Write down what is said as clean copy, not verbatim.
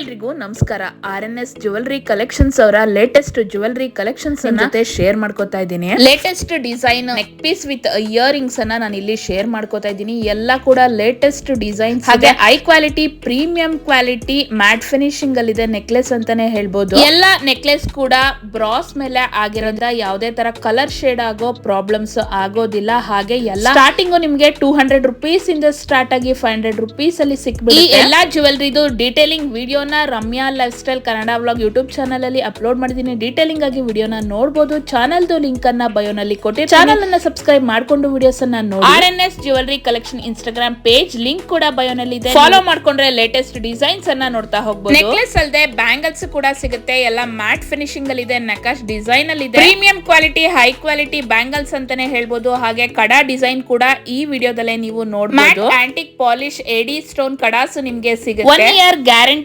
ಎಲ್ರಿಗೂ ನಮಸ್ಕಾರ. RNS jewellery collections ಅವರ ಲೇಟೆಸ್ಟ್ ಜ್ಯುವೆಲರಿ ಕಲೆಕ್ಷನ್ಸ್ ಜೊತೆ ಶೇರ್ ಮಾಡ್ಕೋತಾ ಇದ್ದೀನಿ. Latest design neck piece with earrings ಅನ್ನ ನಾನು ಇಲ್ಲಿ ಶೇರ್ ಮಾಡ್ಕೋತಾ ಇದ್ದೀನಿ. ಎಲ್ಲ ಕೂಡ ಲೇಟೆಸ್ಟ್ ಡಿಸೈನ್ಸ್ ಹಾಗೆ high quality premium quality matte finishing ಅಲ್ಲಿ ಇದೆ ನೆಕ್ಲೆಸ್ ಅಂತಾನೆ ಹೇಳ್ಬೋದು. ಎಲ್ಲ ನೆಕ್ಲೆಸ್ ಕೂಡ ಬ್ರಾಸ್ ಮೇಲೆ ಆಗಿರೋದ್ರಿಂದ ಯಾವುದೇ ತರ ಕಲರ್ ಶೇಡ್ ಆಗೋ ಪ್ರಾಬ್ಲಮ್ಸ್ ಆಗೋದಿಲ್ಲ. ಹಾಗೆ ಎಲ್ಲ ಸ್ಟಾರ್ಟಿಂಗ್ ನಿಮ್ಗೆ 200 rupees ಇಂದ ಸ್ಟಾರ್ಟ್ ಆಗಿ 500 rupees ಅಲ್ಲಿ ಸಿಕ್ಬಿಡುತ್ತೆ. ಈ ಎಲ್ಲಾ ಜ್ಯುವೆಲರಿದು ಡೀಟೇಲಿಂಗ್ ವಿಡಿಯೋನ Ramya life style Kannada vlog YouTube channel ಅಲ್ಲಿ ಅಪ್ಲೋಡ್ ಮಾಡಿದೀನಿ. ಡೀಟೇಲಿಂಗ್ ಆಗಿ ವಿಡಿಯೋನ ನೋಡಬಹುದು. ಚಾನಲ್ ಲಿಂಕ್ ಅನ್ನ ಬಯೋನಲ್ಲಿ ಕೊಟ್ಟಿದ್ದೀನಿ. ಚಾನಲ್ ಅನ್ನ ಸಬ್ಸ್ಕ್ರೈಬ್ ಮಾಡ್ಕೊಂಡು ವಿಡಿಯೋಸ್ ಅನ್ನ ನೋಡಿ. RNS jewellery collection Instagram page link ಕೂಡ ಬಯೋನಲ್ಲಿ ಇದೆ. ಫಾಲೋ ಮಾಡ್ಕೊಂಡ್ರೆ ಲೇಟೆಸ್ಟ್ ಡಿಸೈನ್ಸ್ ಅನ್ನ ನೋಡ್ತಾ ಹೋಗಬಹುದು. ನೆಕ್ಲೆಸ್ ಅಲ್ಲದೆ ಬ್ಯಾಂಗಲ್ಸ್ ಕೂಡ ಸಿಗುತ್ತೆ. ಎಲ್ಲ ಮ್ಯಾಟ್ ಫಿನಿಶಿಂಗ್ ಅಲ್ಲಿ ಇದೆ, ನಕಾಶ್ ಡಿಸೈನ್ ಅಲ್ಲಿ ಇದೆ. Premium quality high quality bangles ಅಂತಾನೆ ಹೇಳ್ಬೋದು. ಹಾಗೆ ಕಡಾ ಡಿಸೈನ್ ಕೂಡ ಈ ವಿಡಿಯೋದಲ್ಲೇ ನೀವು ನೋಡಬಹುದು. ಆಂಟಿಕ್ ಪಾಲಿಶ್ ಎಡಿ ಸ್ಟೋನ್ ಕಡಾಸು ನಿಮ್ಗೆ ಸಿಗುತ್ತೆ. 1 year ಗ್ಯಾರಂಟಿ